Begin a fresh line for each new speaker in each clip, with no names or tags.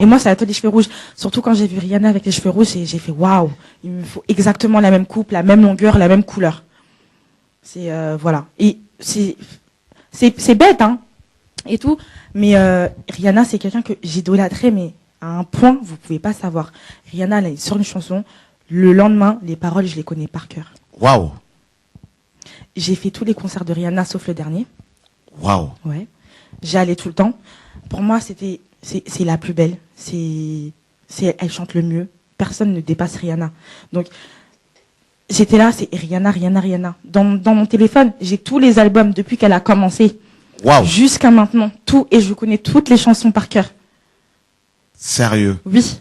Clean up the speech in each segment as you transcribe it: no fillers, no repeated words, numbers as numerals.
Et moi, c'est à toi les cheveux rouges. Surtout quand j'ai vu Rihanna avec les cheveux rouges, j'ai fait waouh, il me faut exactement la même coupe, la même longueur, la même couleur. C'est voilà. Et c'est bête hein et tout, mais Rihanna c'est quelqu'un que j'idolâtrais mais à un point vous pouvez pas savoir. Rihanna elle sort une chanson, le lendemain les paroles je les connais par cœur.
Waouh.
J'ai fait tous les concerts de Rihanna sauf le dernier.
Waouh.
Ouais. J'y allais tout le temps. Pour moi c'est la plus belle. Elle chante le mieux. Personne ne dépasse Rihanna. Donc j'étais là, c'est Rihanna. Dans mon téléphone, j'ai tous les albums depuis qu'elle a commencé.
Waouh.
Jusqu'à maintenant, tout, et je connais toutes les chansons par cœur.
Sérieux?
Oui.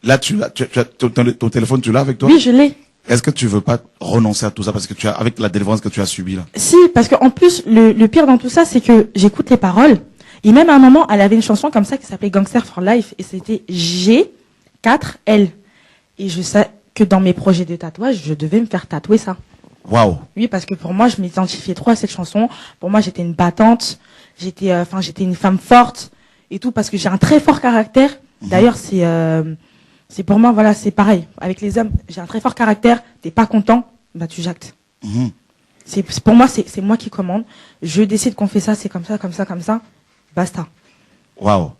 Là, tu as ton téléphone, tu l'as avec toi?
Oui, je l'ai.
Est-ce que tu veux pas renoncer à tout ça parce que avec la délivrance que tu as subie là?
Si, parce qu'en plus, le pire dans tout ça, c'est que j'écoute les paroles. Et même à un moment, elle avait une chanson comme ça qui s'appelait Gangster for Life, et c'était G4L. Et je sais que dans mes projets de tatouage, je devais me faire tatouer ça.
Waouh.
Oui, parce que pour moi, je m'identifiais trop à cette chanson. Pour moi, j'étais une battante. J'étais une femme forte et tout, parce que j'ai un très fort caractère. D'ailleurs, c'est pour moi, voilà, c'est pareil. Avec les hommes, j'ai un très fort caractère. T'es pas content, bah tu jactes. Pour moi, c'est moi qui commande. Je décide qu'on fait ça, c'est comme ça. Basta.
Waouh.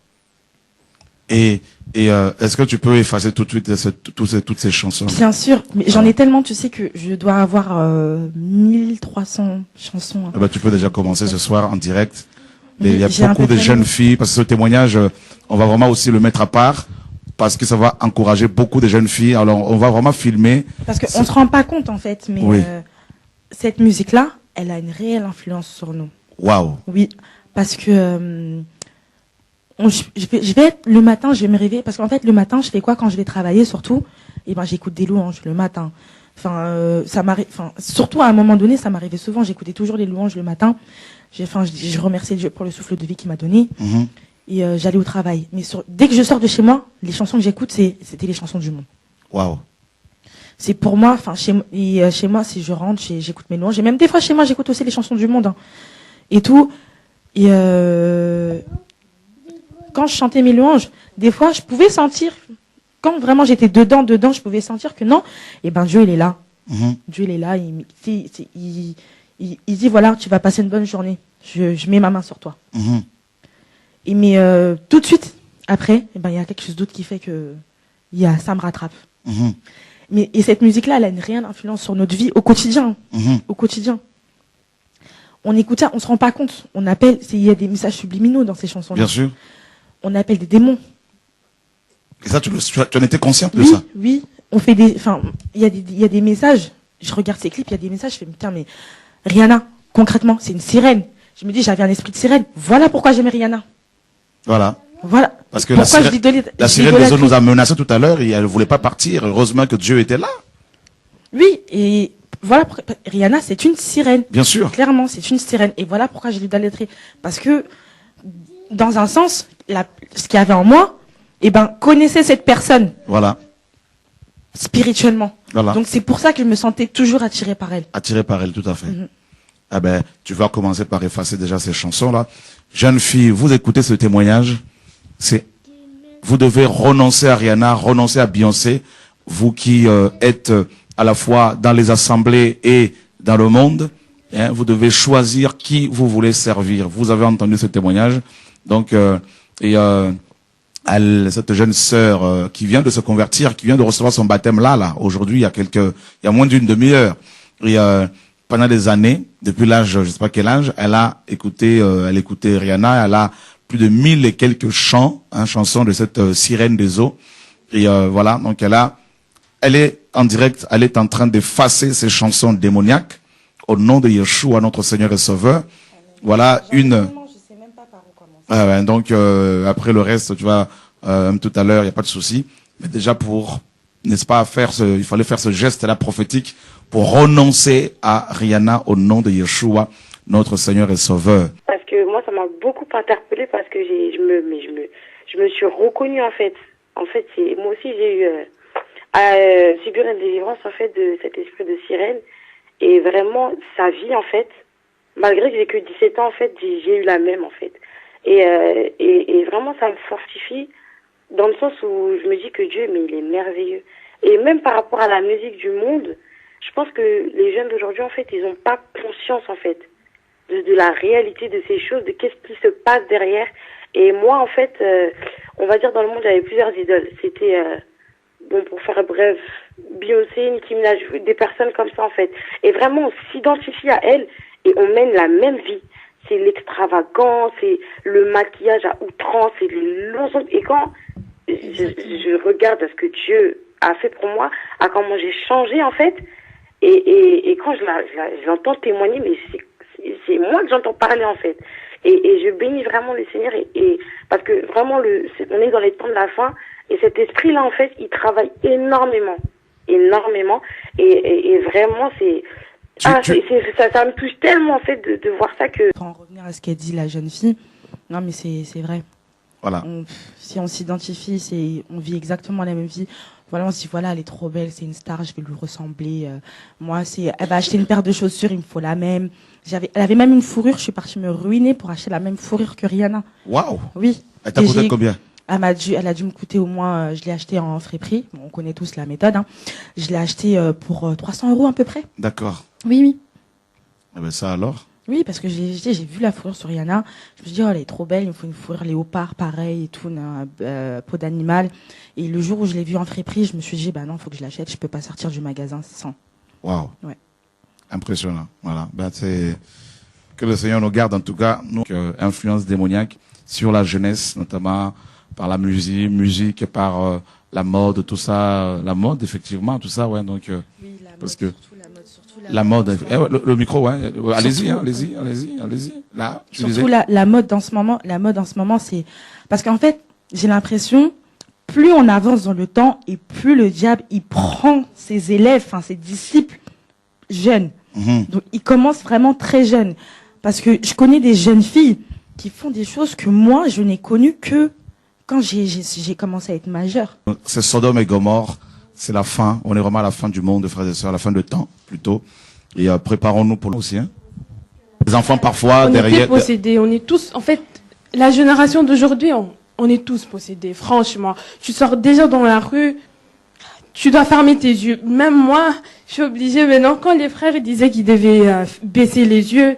Et est-ce que tu peux effacer tout de suite toutes ces chansons?
Bien sûr, mais j'en ai tellement, tu sais que je dois avoir 1300 chansons. Hein.
Eh ben, tu peux déjà commencer ce soir en direct. Et il y a
J'ai
beaucoup de jeunes filles, parce que ce témoignage, on va vraiment aussi le mettre à part, parce que ça va encourager beaucoup de jeunes filles. Alors, on va vraiment filmer.
Parce qu'on se rend pas compte, en fait, mais
oui.
Cette musique-là, elle a une réelle influence sur nous.
Waouh.
Oui, parce que je vais le matin, je vais me réveiller, parce qu'en fait, le matin, je fais quoi quand je vais travailler, surtout? Eh ben, j'écoute des louanges le matin. Ça m'arrive, surtout à un moment donné, ça m'arrivait souvent, j'écoutais toujours les louanges le matin. Je remerciais Dieu pour le souffle de vie qu'il m'a donné. Et j'allais au travail. Mais dès que je sors de chez moi, les chansons que j'écoute, c'était les chansons du monde.
Waouh.
C'est pour moi, chez moi, si je rentre, j'écoute mes louanges. Et même des fois, chez moi, j'écoute aussi les chansons du monde. Hein, et tout. Et quand je chantais mes louanges, des fois, je pouvais sentir, quand vraiment j'étais dedans, je pouvais sentir que non, et ben Dieu, il est là. Dieu, il est là. Il dit, voilà, tu vas passer une bonne journée. Je mets ma main sur toi. Et mais tout de suite, après, eh ben, il y a quelque chose d'autre qui fait que ça me rattrape. Et cette musique-là, elle a une réelle influence sur notre vie au quotidien. Au quotidien. On écoute ça, on se rend pas compte. Il y a des messages subliminaux dans ces chansons-là.
Bien sûr.
On appelle des démons.
Et ça, tu en étais consciente de ça?
Oui. Il y a des messages. Je regarde ces clips, il y a des messages, je fais, putain, mais Rihanna, concrètement, c'est une sirène. Je me dis, j'avais un esprit de sirène. Voilà pourquoi j'aimais Rihanna.
Voilà. Parce que la sirène des eaux nous a menacés tout à l'heure et elle ne voulait pas partir. Heureusement que Dieu était là.
Oui, et voilà pourquoi Rihanna, c'est une sirène.
Bien sûr.
Clairement, c'est une sirène. Et voilà pourquoi je l'idolâtrais. Parce que, dans un sens, ce qu'il y avait en moi, connaissait cette personne.
Voilà.
Spirituellement.
Voilà.
Donc c'est pour ça que je me sentais toujours attirée par elle.
Attirée par elle, tout à fait. Ah ben, tu vas commencer par effacer déjà ces chansons-là. Jeune fille, vous écoutez ce témoignage, vous devez renoncer à Rihanna, renoncer à Beyoncé, vous qui êtes à la fois dans les assemblées et dans le monde, hein, vous devez choisir qui vous voulez servir. Vous avez entendu ce témoignage, donc cette jeune sœur qui vient de se convertir, qui vient de recevoir son baptême là, aujourd'hui, il y a moins d'une demi-heure. Et pendant des années, depuis l'âge, je sais pas quel âge, elle écoutait Rihanna, elle a plus de 1000 et quelques chansons de cette sirène des eaux. Et voilà, donc elle est en direct, elle est en train d'effacer ces chansons démoniaques au nom de Yeshua, notre Seigneur et Sauveur. Voilà une. Donc après le reste, tu vois, tout à l'heure, il n'y a pas de souci. Mais déjà n'est-ce pas, il fallait faire ce geste-là prophétique pour renoncer à Rihanna au nom de Yeshua, notre Seigneur et Sauveur.
Parce que moi, ça m'a beaucoup interpellée parce que je me suis reconnue en fait. En fait, moi aussi j'ai eu à subir une délivrance en fait de cet esprit de sirène et vraiment sa vie en fait. Malgré que j'ai que 17 ans en fait, j'ai eu la même en fait. Et vraiment ça me fortifie dans le sens où je me dis que Dieu, mais il est merveilleux. Et même par rapport à la musique du monde, je pense que les jeunes d'aujourd'hui, en fait, ils n'ont pas conscience, en fait, de la réalité de ces choses, de qu'est-ce qui se passe derrière. Et moi, en fait, on va dire dans le monde, j'avais plusieurs idoles. C'était, bon, pour faire bref, Beyoncé, Nicki Minaj, des personnes comme ça, en fait. Et vraiment, on s'identifie à elles et on mène la même vie. C'est l'extravagance, c'est le maquillage à outrance, c'est les longs ongles. Et quand je regarde ce que Dieu a fait pour moi, à comment j'ai changé, en fait, et quand je l'entends témoigner, mais c'est moi que j'entends parler, en fait. Et je bénis vraiment le Seigneur, et parce que vraiment, on est dans les temps de la fin, et cet esprit-là, en fait, il travaille énormément, et vraiment, ça me touche tellement, en fait, de voir ça que...
Pour en revenir à ce qu'a dit la jeune fille, non, mais c'est vrai.
Voilà.
Si on s'identifie, on vit exactement la même vie. Voilà, on se dit, voilà, elle est trop belle, c'est une star, je vais lui ressembler. Moi, elle va acheter une paire de chaussures, il me faut la même. Elle avait même une fourrure, je suis partie me ruiner pour acheter la même fourrure que Rihanna.
Waouh.
Oui.
Elle t'a coûté combien?
Elle a dû me coûter au moins, je l'ai acheté en friperie. Bon, on connaît tous la méthode, hein. Je l'ai acheté pour 300 € à peu près.
D'accord.
Oui.
Eh ben ça alors?
Oui, parce que j'ai vu la fourrure sur Rihanna. Je me suis dit, oh, elle est trop belle, il me faut une fourrure léopard, pareil, et tout, peau d'animal. Et le jour où je l'ai vue en friperie, je me suis dit, bah non, faut que je l'achète, je peux pas sortir du magasin sans.
Waouh.
Ouais.
Impressionnant. Voilà. Ben, c'est, que le Seigneur nous garde, en tout cas, nous, influence démoniaque sur la jeunesse, notamment par la musique, par la mode, tout ça, la mode, effectivement, tout ça, ouais, donc,
oui, la
parce
mode,
que,
surtout
la mode, le micro, ouais, allez-y, là,
surtout la mode en ce moment, c'est, parce qu'en fait, j'ai l'impression, plus on avance dans le temps et plus le diable, il prend ses élèves, enfin, ses disciples jeunes. Donc, il commence vraiment très jeune. Parce que je connais des jeunes filles qui font des choses que moi, je n'ai connues que quand j'ai commencé à être majeure.
C'est Sodome et Gomorrhe. C'est la fin. On est vraiment à la fin du monde, frères et sœurs, à la fin de temps, plutôt. Et préparons-nous pour nous aussi, hein. Les enfants, parfois, derrière...
On est possédés. On est tous... En fait, la génération d'aujourd'hui, on est tous possédés, franchement. Tu sors déjà dans la rue, tu dois fermer tes yeux. Même moi, je suis obligée maintenant, quand les frères disaient qu'ils devaient baisser les yeux,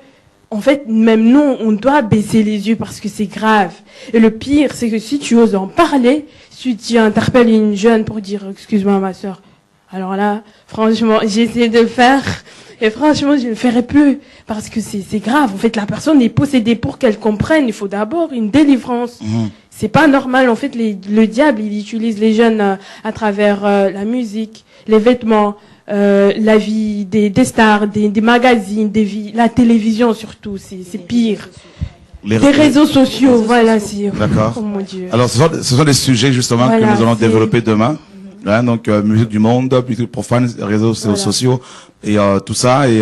en fait, même nous, on doit baisser les yeux parce que c'est grave. Et le pire, c'est que si tu oses en parler, si tu interpelles une jeune pour dire « Excuse-moi, ma soeur », alors là, franchement, j'ai essayé de le faire, et franchement, je ne le ferai plus, parce que c'est grave. En fait, la personne est possédée. Pour qu'elle comprenne, il faut d'abord une délivrance. C'est pas normal. En fait, le diable, il utilise les jeunes à travers la musique, les vêtements, la vie des stars, des magazines, la télévision surtout. C'est pire. Les réseaux sociaux, voilà.
D'accord.
Oh mon Dieu.
Alors, ce sont des sujets justement
voilà,
que nous allons développer demain. Hein, donc musique du monde, musique profane, réseaux sociaux et tout ça. Et